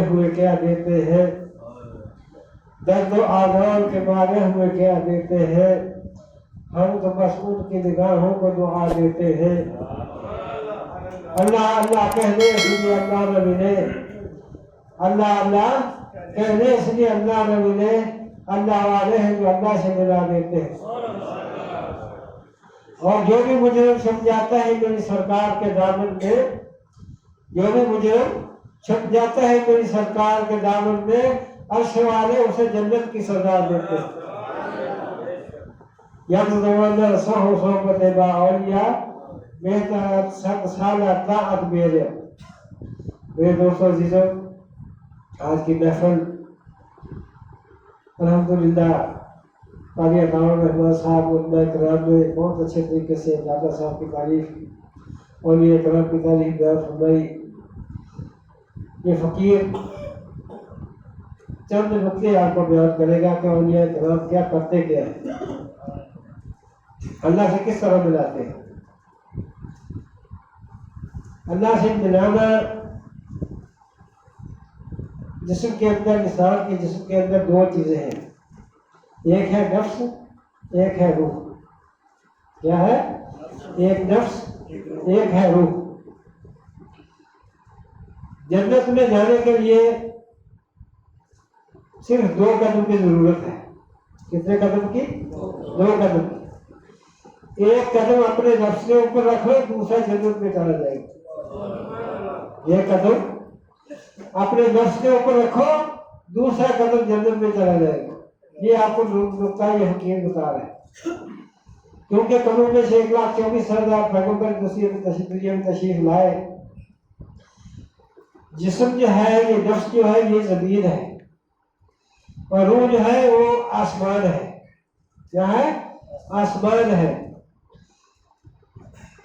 हुए क्या देते हैं, दर्द आज़ान के मारे हुए क्या देते हैं, हम तो बस उनकी निगाहों को दुआ देते हैं। अल्लाह अल्लाह कहने इसलिए अल्लाह न मिले, अल्लाह अल्लाह कहने इसलिए अल्लाह न मिले, अल्लाह वाले हैं जो अल्लाह से मिला देते हैं। और जो भी मुझे छुप जाता है मेरी सरकार के दामन में, जो भी मुझे छुप जाता है मेरी सरकार के दामन में, अर्श वाले उसे जन्नत की सजा देते हैं। मेरे दोस्तों अजीजों, आज की महफिल अल्हम्दुलिल्लाह कादिया रहमान साहब उलमा किराम ने बहुत अच्छे तरीके से दादा साहब की तारीफ और ये करम की तारीफ बयान फरमाई। ये फकीर चंद नुक्ते आपको बयान करेगा कि औलिया किराम क्या करते क्या है, अल्लाह से किस तरह मिलाते हैं। अल्लाह से मिलाना जिस्म के अंदर, इंसान के जिस्म के अंदर दो चीजें हैं, एक है नफ्स, एक है रूह। क्या है? एक नफ्स, एक है रूह। जन्नत में जाने के लिए सिर्फ 2 कदम की जरूरत है। कितने कदम की? 2 कदम की। एक कदम अपने नफ्स के ऊपर रखो, दूसरा जन्नत में चला जाएगा। एक कदम अपने नफ्स के ऊपर रखो, दूसरा कदम जन्नत में चला जाएगा। ये आपको नुकता ये हकीम बता रहे हैं। क्योंकि करों में से 1,24,000 पैगंबर तशरीफ लाए। जिस्म जो है, ये नफ्स जो है, ये ज़मीन है, और रूह जो है वो आसमान है। क्या है? आसमान है।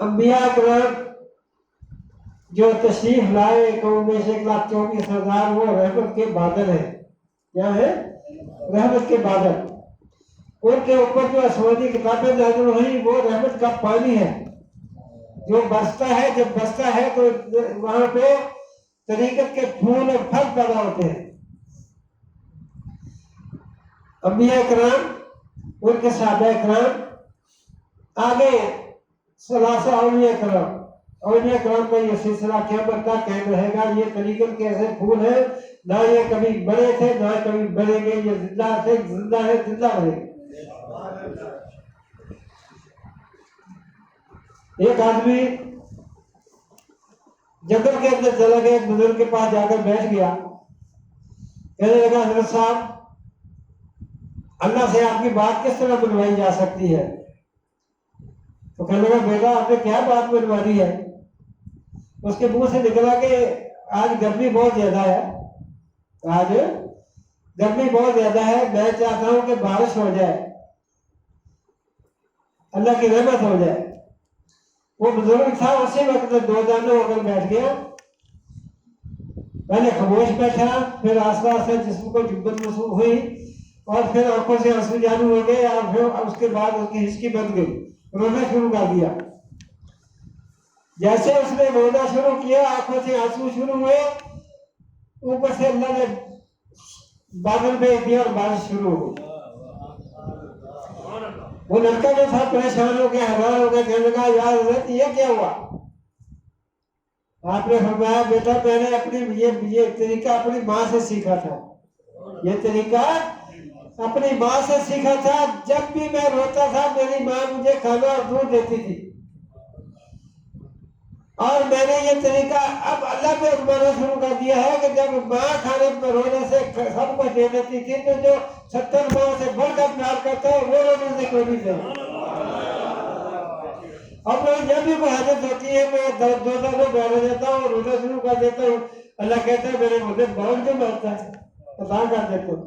अंबिया किराम जो तशरीफ लाए कौम में से 1,24,000, वो रहमत के बादल है। क्या है? रहमत के बादल। उनके ऊपर जो आसमानी किताबें नाज़िल हुई वो रहमत का पानी है जो बरसता है। जब बरसता है तो वहां पे तरीकत के फूल और फल पैदा होते हैं। अंबिया किराम, उनके सहाबा किराम, आगे सलासा औलिया किराम, औलिया किराम का ये सिलसिला क़यामत तक कायम रहेगा। ये तरीकत के ऐसे फूल है, ना ये कभी बड़े थे ना कभी बढ़ेंगे। ये जिंदा थे, जिंदा है, जिंदा रहेंगे। एक आदमी जंगल के अंदर चला गया, एक बुजुर्ग के पास जाकर बैठ गया। कहने लगा, हजरत साहब, अल्लाह से आपकी बात किस तरह बनवाई जा सकती है? तो कहने लगा, बेटा आपने क्या बात बनवानी है? उसके मुंह से निकला कि आज गर्मी बहुत ज्यादा है, आज गर्मी बहुत ज्यादा है, मैं चाहता हूं कि बारिश हो जाए, अल्लाह की रहमत हो जाए। वो बुजुर्ग था, उसी वक्त 2 जानों होकर बैठ गया। पहले खामोश बैठा, फिर आस्ते आस्ते जिस्म को जुब्बत महसूस हुई, और फिर आंखों से आंसू जारी हो गए, और फिर उसके बाद उसकी हिचकी बंद गई, रोना शुरू कर दिया। जैसे उसने रोना शुरू किया, आंखों से आंसू शुरू हुए, ऊपर से अल्लाह ने बादल भेज दिया और बारिश शुरू हो गई। वो लड़का जो था परेशान हो गया, हैरान हो गया, कहने लगा, यार हज़रत ये क्या हुआ? आपने फरमाया, बेटा मैंने अपनी ये तरीका अपनी माँ से सीखा था। ये तरीका अपनी माँ से सीखा था। जब भी मैं रोता था मेरी माँ मुझे खाना और दूध देती थी, और मैंने ये तरीका अब अल्लाह पे अपनाना शुरू कर दिया है कि जब माँ खाने पर रोने से सब कुछ दे देती थी, तो जो 70 माँ से बढ़कर प्यार करता है वो रोने से कोई नहीं दे। अब मैं जब भी कोई हाजत होती है, मैं 2 सालों बैठ जाता हूँ और रोना शुरू कर देता हूँ। अल्लाह कहता है, मेरे मुझे बहुत क्यों मारता है, पता कर देता हूँ।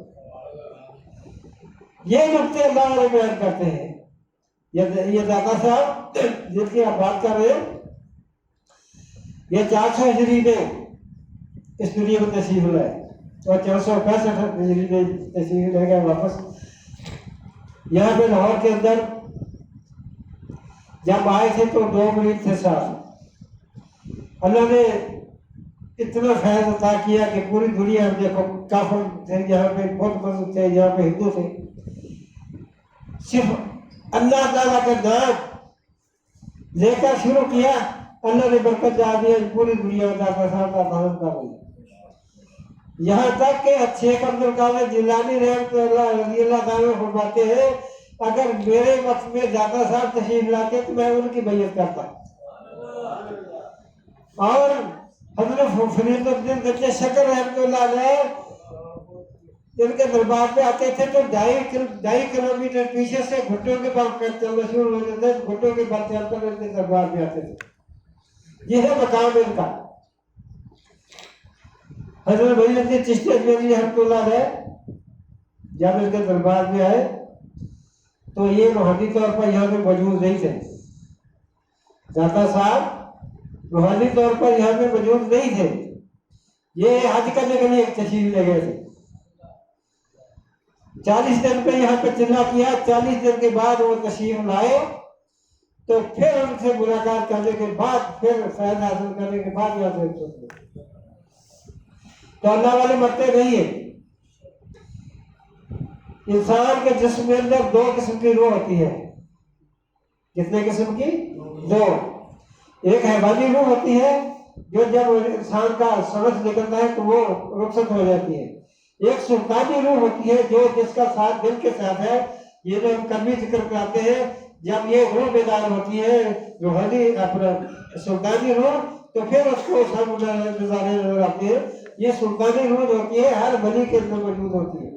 ये नुक्ते अल्लाह वाले बयान करते हैं। ये दादा साहब जिनकी आप बात कर रहे हैं, ये 400 हिजरी में इस दुनिया में तशरीफ लाए, और 465 हिजरी में तशरीफ ले गए वापस। यहाँ पे लाहौर के अंदर जब आए थे तो 2 मरीज थे साथ। अल्लाह ने इतना फैज अता किया कि पूरी दुनिया में देखो काफिर थे, यहाँ पे बहुत मजहब थे, यहाँ पे हिंदू थे, सिर्फ अल्लाह ताला का नाम लेकर शुरू किया, अल्लाह ने बरकत डाल दी, पूरी दुनिया में दाता साहब का भारत कर रही। यहाँ तक कि शेख अब्दुल कादिर जिलानी रहमतुल्लाह रज़ियल्लाहु ताला फरमाते हैं, अगर मेरे वक्त में दाता साहब तशरीफ लाते तो मैं उनकी बैयत करता। और हज़रत फरीदुद्दीन गंज शकर रहमतुल्लाह अलैह इनके दरबार पे आते थे तो 2.5 किलोमीटर पीछे से घुटनों के बल चलना शुरू हो जाते थे, घुटनों के बल चलकर इनके दरबार पे आते थे। ये है मकाम इनका। हज़रत मोइनुद्दीन चिश्ती अजमेरी रहमतुल्लाह अलैह जब इनके दरबार में आए तो ये रूहानी तौर पर यहाँ पे मौजूद नहीं थे। दाता साहब रूहानी तौर पर यहाँ पे मौजूद नहीं थे, ये हज करने के लिए तशरीफ ले गए थे। 40 दिन पे यहाँ पे चिल्ला किया, 40 दिन के बाद वो तशरीफ लाए तो फिर उनसे मुलाकात करने के बाद, फिर फैज़ हासिल करने के बाद यहाँ से तो अल्लाह वाले मरते नहीं है। इंसान के जिस्म में अंदर 2 किस्म की रूह होती है। कितने किस्म की? 2। एक हैवानी रूह होती है जो जब इंसान का सांस निकलता है तो वो रुखसत हो जाती है। एक सुल्तानी रूह होती है जो जिसका साथ दिल के साथ है। ये जो हम कभी जिक्र कराते हैं, जब ये रूह बेदार होती है रूहानी अपना सुल्तानी रूह, तो फिर उसको सब नजारे नजर आते हैं। ये सुल्तानी रूह होती है हर वली के अंदर मौजूद होती है।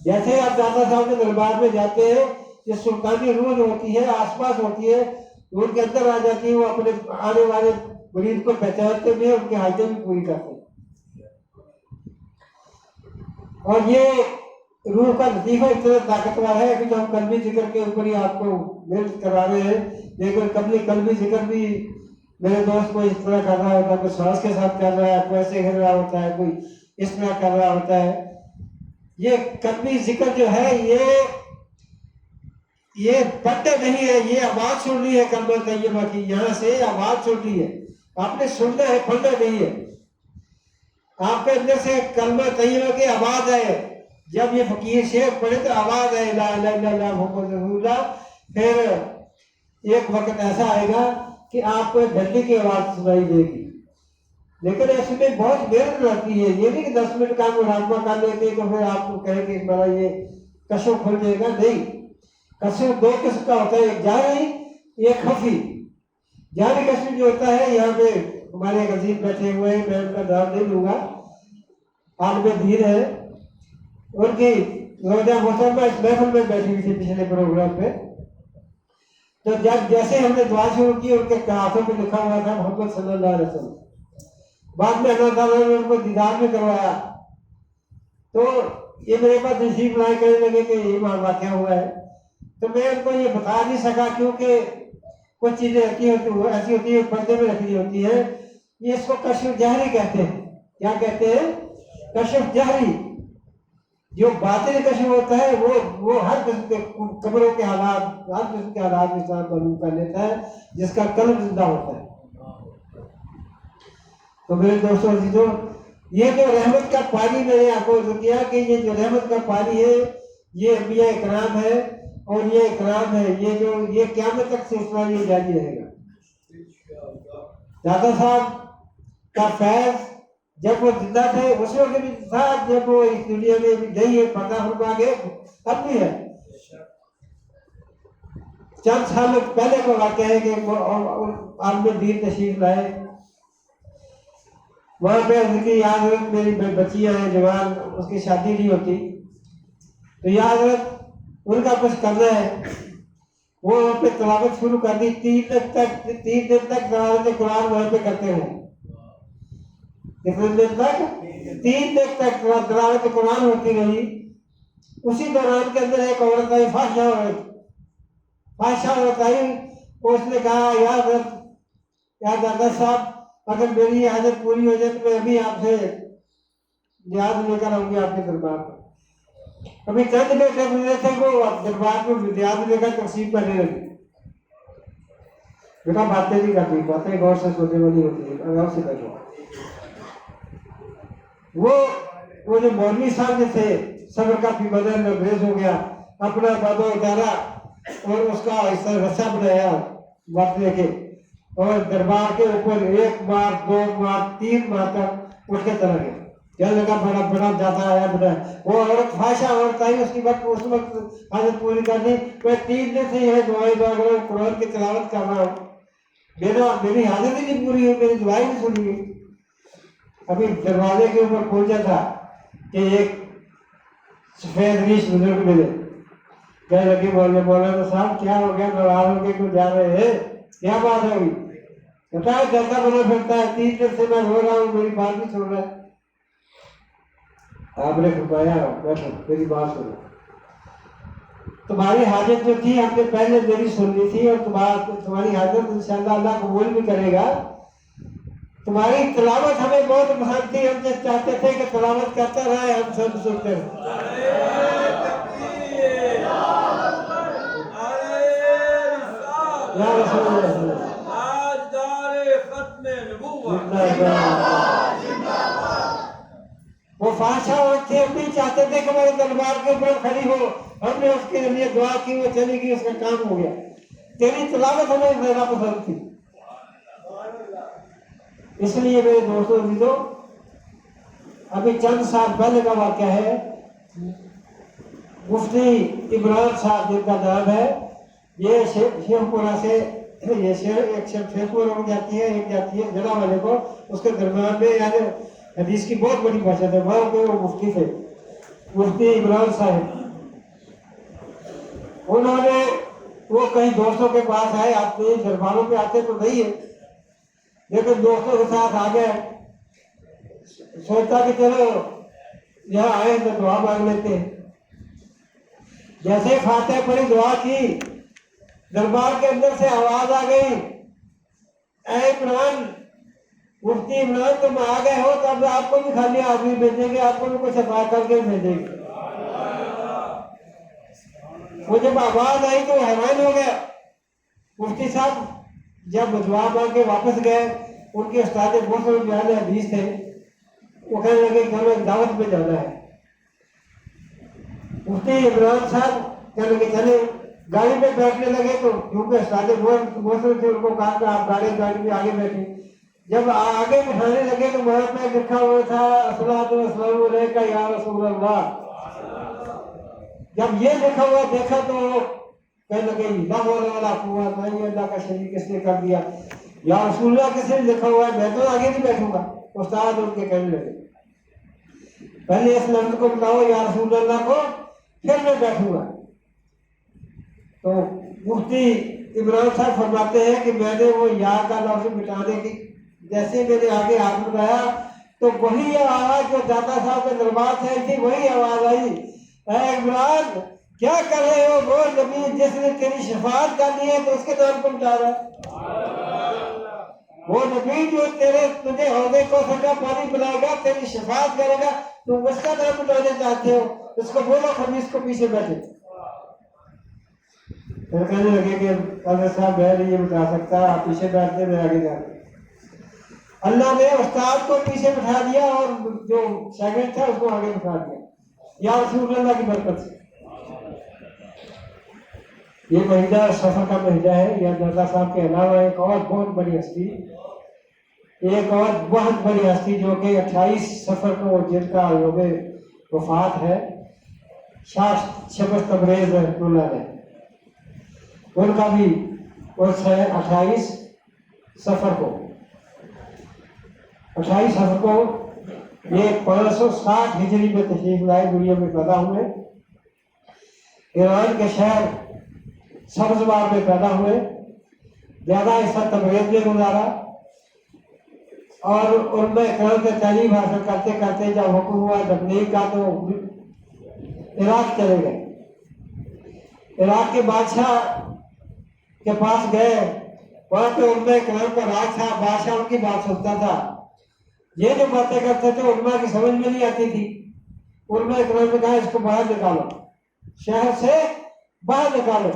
जैसे आप दाता साहब के दरबार में जाते हैं, ये सुल्तानी रूह जो होती है आसपास होती है, उनके अंदर आ जाती है, वो अपने आने वाले मरीज को पहचानते भी, उनकी हाजत भी पूरी करते हैं। और ये रूह का लतीफा इतना ताकतवर है कि जो हम कलमी जिक्र के ऊपर ही आपको मेहनत करा रहे हैं, लेकिन कलमी जिक्र भी मेरे दोस्त को इस तरह कर रहा होता है, कोई सांस के साथ कर रहा है, कोई ऐसे कर रहा होता है, कोई इस तरह कर रहा होता है। ये कलमी जिक्र जो है ये पढ़ते नहीं है, ये आवाज सुननी है कलमा तैयबा की, यहाँ से आवाज सुननी है, आपने सुनना है, पढ़ना नहीं है। आपके अंदर से कलमा तैयबा की आवाज आए, जब ये फकीर शेख पढ़े तो आवाज आए ला इलाहा इल्लल्लाह मुहम्मद रसूलुल्लाह। फिर एक वक्त ऐसा आएगा कि आपको एक घंटे की आवाज सुनाई देगी, लेकिन इसमें बहुत मेहनत लगती है। ये नहीं कि 10 मिनट का मुरादमा कर लेते तो फिर आपको कहेंगे मेरा ये कशफ खुल जाएगा, नहीं। कशफ 2 किस्म का होता है, एक जारी, एक खफी। जारी कशफ जो होता है, यहाँ पे हमारे एक अजीज बैठे हुए हैं, मैं उनका नाम नहीं लूंगा, आलम दीन है, उनकी रोजा मोहतरमा इस महफिल में बैठी हुई थी पिछले प्रोग्राम पे। तो जब जैसे हमने दुआ शुरू की, उनके हाथों पे लिखा हुआ था मोहम्मद सल्लल्लाहु अलैहि वसल्लम। बाद में अल्लाह ताला ने उनको दीदार में करवाया, तो ये मेरे पास तशरीफ लाए, कहने लगे कि ये वाक़या हुआ है। तो मैं उनको ये बता नहीं सका, क्योंकि कुछ चीजें ऐसी होती है पर्दे में रखी होती है। ये इसको कशफ जहरी कहते हैं। क्या कहते हैं? कशफ जहरी। जो बातिल कशफ होता है वो हर किस्म के कब्रों के हालात, हर किस्म के हालात इंसान मालूम कर लेता है, जिसका कल्ब जिंदा होता है। तो मेरे दोस्तों अजीजों, ये जो रहमत का पानी मैंने आपको किया कि ये जो रहमत का पानी है, ये अंबिया इकराम है, और ये इकराम है, ये क़यामत तक सिलसिला ये जारी रहेगा। दादा साहब का फैज जब वो जिंदा थे उस वक्त भी था, जब वो इस दुनिया में भी नहीं है, पर्दा फरमा गए, अब भी है। चंद साल पहले को वाक़या है कि आलम दीन तशरीफ लाए, वहां पे उनकी याद मेरी बच्चियां हैं जवान, उसकी शादी नहीं होती, तो याद उनका कुछ करना है, वो वहाँ पे तलावत शुरू कर दी। 3 दिन तक तलावत कुरान वहाँ पे करते हैं। कितने दिन तक? 3 दिन तक तलावत कुरान होती रही। उसी दौरान के अंदर एक औरत आई, फाहिशा औरत आई, उसने कहा यार दादा साहब, अगर मेरी हाजत पूरी हो जाए तो मैं अभी आपसे याद लेकर आऊंगी आपके दरबार पर। अभी चंद बेटे मिले थे, वो दरबार में याद लेकर तकसीम करने लगे। बेटा बातें नहीं करती, बातें गौर से सोचने वाली होती है, गौर से बैठो। वो जो मौलवी साहब जो थे, सबर का भी बदल में अंग्रेज हो गया, अपना बाबा उतारा और उसका ऐसा रस्सा बनाया बांटने के, और दरबार के ऊपर 1 बार 2 बार 3 बार तक उठ के चला गया। क्या लगा बड़ा बड़ा जाता आया बड़ा, वो औरत फाशा औरत आई, उसकी वक्त उस वक्त हाजत पूरी करनी। मैं 3 दिन से यह दुआएं मांग रहा हूँ, कुरान की तिलावत कर रहा हूँ, मेरी हाजत ही नहीं पूरी हुई, मेरी दुआएं नहीं सुनी गई। अभी दरवाजे के ऊपर पहुंचा था कि एक सफेद रीश बुजुर्ग मिले, कह लगे मौलाना साहब क्या हो गया, नाराज होके क्यों जा रहे हैं, क्या बात होगी? कहता है जैसा बना फिरता है, 3 दिन से मैं रो रहा हूँ, मेरी बात नहीं सुन रहा है। आपने फरमाया बैठो, मेरी बात सुनो, तुम्हारी हाजत जो थी हमने पहले मेरी सुन ली थी, और तुम्हारी हाजत इंशाअल्लाह अल्लाह कबूल भी करेगा। तुम्हारी तिलावत हमें बहुत पसंद थी, हम जब चाहते थे कि तिलावत करता रहे, हम सब सुनते रहे। वो फाशा औरत थी, हम भी चाहते थे कि हमारे दरबार के ऊपर खड़ी हो, हमने उसके लिए दुआ की, वो चली गई, उसका काम हो गया। तेरी तिलावत हमें ज्यादा पसंद थी। इसलिए मेरे दोस्तों अजीजों, अभी चंद साल पहले का वाक़या है, मुफ्ती इमरान साहब जिनका नाम है, ये शेखपुरा से, ये एक शेखपुरा में जाती है, एक जाती है जड़ा वाले को, उसके दरम्यान में यानी हदीस की बहुत बड़ी भाषा है, वहाँ के वो मुफ्ती थे, मुफ्ती इमरान साहब। उन्होंने वो कहीं दोस्तों के पास आए, आते दरबारों पे आते तो नहीं है, लेकिन दोस्तों के साथ आ गए, सोचा कि चलो यहाँ आए तो दुआ मांग लेते हैं। जैसे फातिहा पढ़ी, दुआ की, दरबार के अंदर से आवाज आ गई, ऐ इमरान, मुफ्ती इमरान, तुम आ गए हो, तो अब आपको भी खाली आदमी भेजेंगे, आपको भी कुछ अफवाह करके भेजेंगे। वो जब आवाज आई तो हैरान हो गया। मुफ्ती साहब जब दुआ मांग के वापस गए, उनके उस्ताद बहुत बयान हदीस थे, वो कहने लगे कि हमें दावत में जाना है। मुफ्ती इमरान साहब कहने लगे चले, गाड़ी में बैठने लगे, तो क्योंकि उस्ताद बहुत थे, उनको कहा कि आप गाड़ी में आगे बैठे। जब आगे बिठाने लगे तो वहां पे लिखा हुआ था अस्सलातु वस्सलामु अलैका या रसूल अल्लाह। जब ये लिखा हुआ देखा तो कहने लगे अल्लाह का शरीक किसने कर दिया, या रसूलुल्लाह किसने लिखा हुआ है, मैं तो आगे नहीं बैठूंगा। उस्ताद उनके कहने लगे पहले इस लफ्ज को बताओ या रसूलुल्लाह को, फिर मैं बैठूंगा। तो मुफ्ती इमरान साहब फरमाते हैं कि मैंने वो या का लफ्ज मिटाने की, जैसे मैंने आगे हाथ बढ़ाया तो वही आवाज जो दादा साहब के दरबार से आई थी, वही आवाज आई, ऐ इमरान क्या कर रहे हो, वो नबी जिसने तेरी शफाअत कर दी है तो उसके नाम को मिटा रहा है। वो नबी जो तुझे हौदे को ठंडा पानी पिलाएगा, तेरी शफाअत करेगा, तुम उसका नाम मिटाने चाहते हो, उसको बोलो खमीस को पीछे बैठे। फिर कहने लगे कि अल्लाह साहब मैं नहीं मिटा सकता, आप पीछे बैठते, मैं आगे जाते। अल्लाह ने उस्ताद को पीछे बिठा दिया और जो शागिर्द था उसको आगे बिठा दिया, या रसूलुल्लाह की बरकत से। ये महीना सफर का महीना है। यह दादा साहब के अलावा एक और बहुत बड़ी हस्ती, एक और बहुत बड़ी हस्ती जो कि 28 सफर को जिनका योग वफात है, शाह शबस तबरेज रहमतुल्लाह अलैह, उनका भी उर्स है 28 सफर को। 28 सफर को ये 560 हिजरी में तशरीफ लाए, दुनिया में पैदा हुए, ईरान के शहर सब्जबार में पैदा हुए, ज्यादा हिस्सा तबरेज में गुजारा, और उनमें इकराम से तालीम हासिल करते करते जब हुक्म हुआ तबलीग का तो इराक चले गए। इराक के बादशाह के पास गए, वहां पे उनमें इकराम का राज था, बादशाह उनकी बात सुनता था। ये जो बातें करते थे उनमें की समझ में नहीं आती थी। उनमें इकराम ने कहा इसको बाहर निकालो, शहर से बाहर निकालो।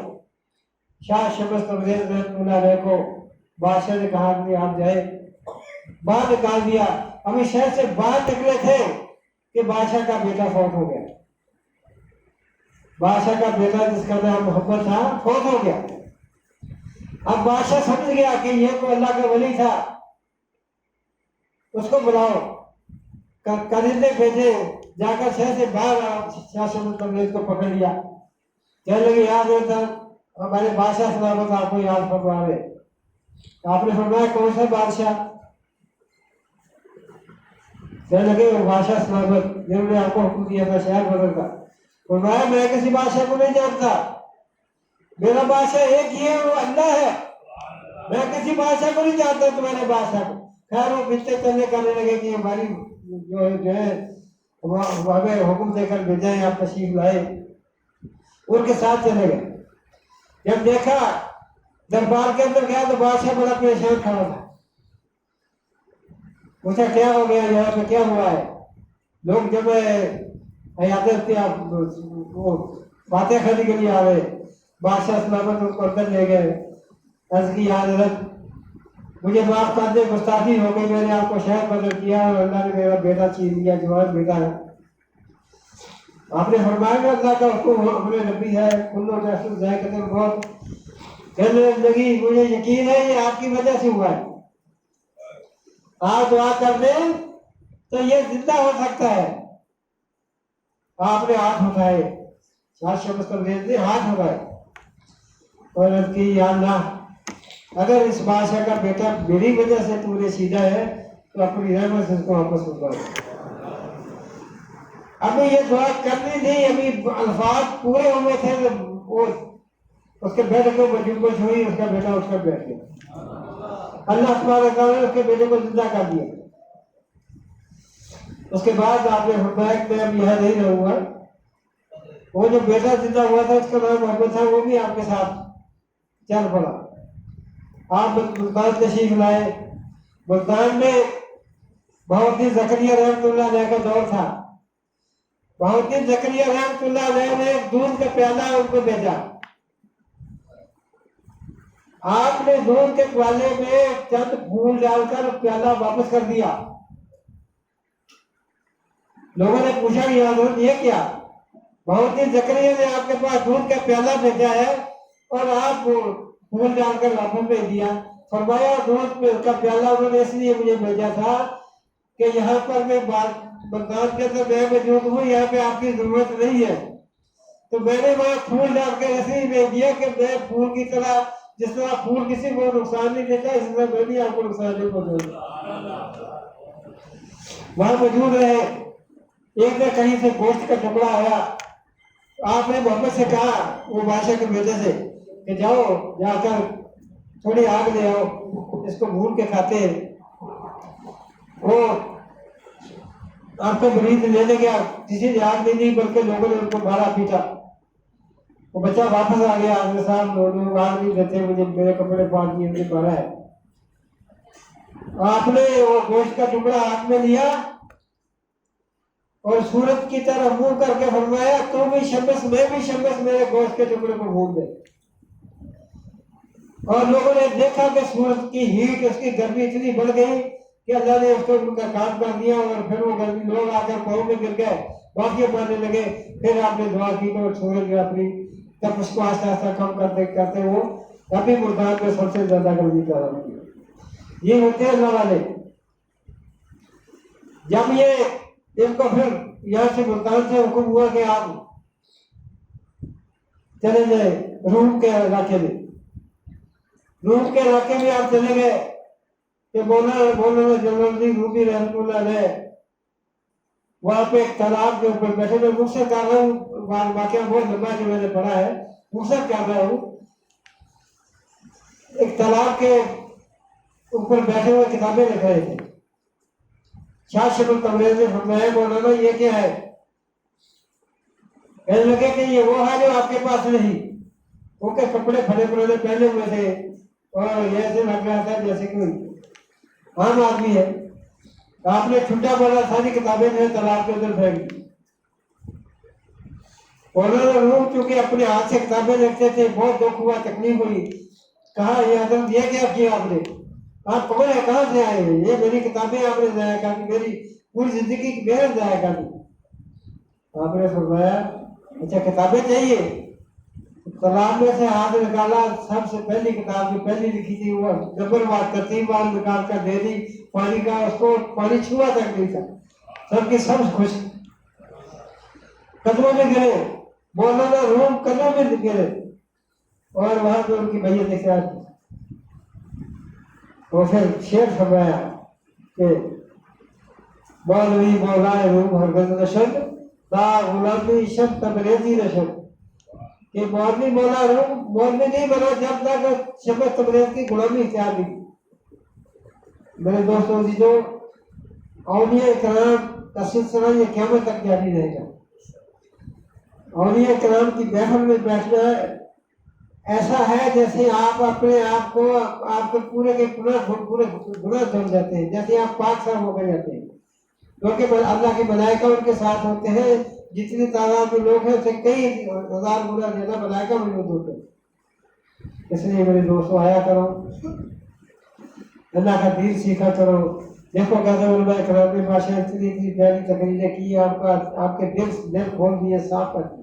शाह शबस तबरेज रहमतुल्लाह अलैह को बादशाह ने कहा कि आप जाए, बाहर निकाल दिया। अभी शहर से बाहर निकले थे कि बादशाह का बेटा फौत हो गया। बादशाह का बेटा जिसका नाम मोहम्मद था फौत हो गया। अब बादशाह समझ गया कि ये तो अल्लाह का वली था, उसको बुलाओ। करिंदे भेजे, जाकर शहर से बाहर शाह को पकड़ लिया। कहने लगे याद होता हमारे बादशाह सलामत आपको याद फरमा रहे। आपने फरमाया कौन सा बादशाह? कहने लगे वो बादशाह सलामत जिन्होंने आपको हुक्म दिया था शहर बदल का। फरमाया मैं किसी बादशाह को नहीं जानता, मेरा बादशाह एक ही है, वो अल्लाह है। मैं किसी बादशाह को नहीं जानता, तुम्हारे बादशाह को। खैर वो बिस्ते चलने करने लगे कि हमारी जो है हमें हुक्म देकर भेजा है, आप तशरीफ लाए। उनके साथ चले गए। जब देखा दरबार के अंदर गया तो बादशाह बड़ा परेशान खड़ा था। पूछा क्या हो गया, यहाँ पे क्या हुआ है? लोग जब वो बातें खाने के लिए आ गए, बादशाह सलामत उनको अंदर ले गए। अर्ज की हजरत मुझे माफ कर दे, गुस्ताखी हो गई, मैंने आपको शहर बदल किया और अल्लाह ने मेरा बेटा छीन लिया, जवान बेटा है। आपने फरमाया अल्लाह का हुक्म हमने नबी है, कुल्लू नफ्सिन ज़ाइक़तुल मौत। कहने लगी मुझे यकीन है ये आपकी वजह से हुआ है, आप दुआ कर दें तो ये जिंदा हो सकता है। आपने हाथ उठाए, हाथ उठाए और अर्ज़ की या अल्लाह अगर इस बादशाह का बेटा मेरी वजह से तूने सीधा है तो अपनी रहमत से उसको वापस उठा। अभी ये दुआ करनी नहीं, अभी अल्फाज पूरे हुए थे तो वो उसके बेटे को जुम्बश हुई, उसका बेटा उसका बैठ गया। अल्लाह सुब्हानहू व तआला ने उसके बेटे को जिंदा कर दिया। उसके बाद आपने फरमाया कि मैं यहाँ नहीं रहूंगा। वो जो बेटा जिंदा हुआ था उसका नाम मोहम्मद था, वो भी आपके साथ चल पड़ा। आप मुल्तान तशरीफ लाए। मुल्तान में बहुद्दीन ज़करिया रहमतुल्लाह अलैह का दौर था। बहुद्दीन ज़करिया रहमतुल्लाह अलैह ने दूध का प्याला उनको भेजा। आपने दूध के प्याले में चंद फूल डालकर प्याला वापस कर दिया। लोगों ने पूछा कि हज़रत ये क्या? बहुद्दीन ज़करिया ने आपके पास दूध का प्याला भेजा है और आप फूल डालकर वापस भेज दिया। फरमाया दूध का प्याला उन्होंने इसलिए मुझे भेजा था कि यहाँ पर मैं बगदाद के अंदर मैं मौजूद हूँ, यहाँ पे आपकी जरूरत नहीं है, तो मैंने वहाँ फूल डालकर ऐसे ही भेज दिया कि मैं फूल की तरह, जिस तरह फूल किसी को नुकसान नहीं देता, इस तरह मैं भी आपको नुकसान नहीं पहुंचाऊंगा। वहां मौजूद रहे। एक दिन कहीं से गोश्त का टुकड़ा आया। आपने मोहम्मद से कहा, वो बादशाह के बेटे से, कि जाओ जाकर थोड़ी आग ले आओ, इसको भून के खाते हैं। वो आपको मरीज लेने गया, किसी ने आग नहीं दी बल्कि लोगों ने उनको मारा पीटा। वो बच्चा वापस आ गया, आगे साहब लोग आग नहीं देते, मुझे मेरे कपड़े फाड़ दिए, मुझे मारा है। आपने वो गोश्त का टुकड़ा हाथ में लिया और सूरज की तरफ मुंह करके फरमाया तू भी शम्स मैं भी शम्स, मेरे गोश्त के टुकड़े को भून दे। और लोगों ने देखा कि सूरज की हीट, उसकी गर्मी इतनी बढ़ गई कि अल्लाह ने उसको उनका काम कर दिया और फिर वो गर्मी लोग आकर पाँव में गिर गए, बाकी मारने लगे। फिर आपने दुआ की तो सूरज अपनी तब उसको आस्ता आस्ता कम करते करते वो अभी मुल्तान में सबसे ज्यादा गर्मी कर रही थी। ये होते हैं अल्लाह वाले। जब ये इनको फिर यहाँ से मुल्तान से हुक्म हुआ कि आप चले जाए रूम के इलाके में, रूम के इलाके में आप चले गए कि मौलाना जलालुद्दीन रूमी रहमतुल्लाह अलैह वहां पे एक तालाब के ऊपर बैठे। मैं मुझसे कर रहा हूँ, वाकया बहुत लंबा जो मैंने पढ़ा है, मुझसे कर रहा हूँ। एक तालाब के ऊपर बैठे हुए किताबें लिख रहे थे। शाह शबुल तबरेज़ ने फरमाया मौलाना ये क्या है? कहने लगे कि ये वो है जो आपके पास नहीं। वो के कपड़े फटे पुराने पहने हुए थे और ऐसे लग रहा था जैसे कोई आम आदमी है। आपने छुट्टा बोला, सारी किताबें जो है तालाब के अंदर फेंक दी। मौलाना रूम चूंकि अपने हाथ से किताबें लिखते थे, बहुत दुख हुआ, तकलीफ हुई। कहा ये हजरत ये क्या किया आपने? आप कौन है, कहाँ से आए हैं? ये मेरी किताबें आपने जाया कर दी, मेरी पूरी जिंदगी की मेहनत जाया कर दी। आपने फरमाया अच्छा किताबें चाहिए? तालाब में से हाथ निकाला, सबसे पहली किताब जो पहली लिखी थी वो नंबरवार तरतीबवार निकाल कर दे दी। पानी का उसको पानी छुआ तक नहीं था, सबके सब खुश। कदमों में गिरे, मौलाना रूम कदमों में गिरे और वहां पे उनकी मैयत दिख रहा थी। तो फिर शेर फरमाया कि मौलवी मौलाए रूम हरगज रशद दा गुलामी शब तबरेजी रशद, कि मौलवी मौला रूम मौलवी नहीं बना जब तक शब तबरेज की गुलामी इख्तियार नहीं। मेरे दोस्तों जी, जो औलिया कराम का सिलसिला ये क़यामत तक जारी रहेगा। औलिया कराम की महफिल में बैठना ऐसा है जैसे आप अपने आप को आपके पूरे के पूरे गुनाह धुल जाते हैं, जैसे आप पाक साफ होकर जाते हैं। क्योंकि अल्लाह की मलाइका उनके साथ होते हैं, जितनी तादाद में लोग हैं उससे कई हजार गुना ज्यादा मलाइका मौजूद होते हैं। इसलिए मेरे दोस्तों आया करो, अल्लाह का दीन सीखा करो। देखो कैसे उलमा कराम ने माशा इतनी प्यारी तकरीरें की, आपका आपके दिल खोल दिए, साफ कर दिए।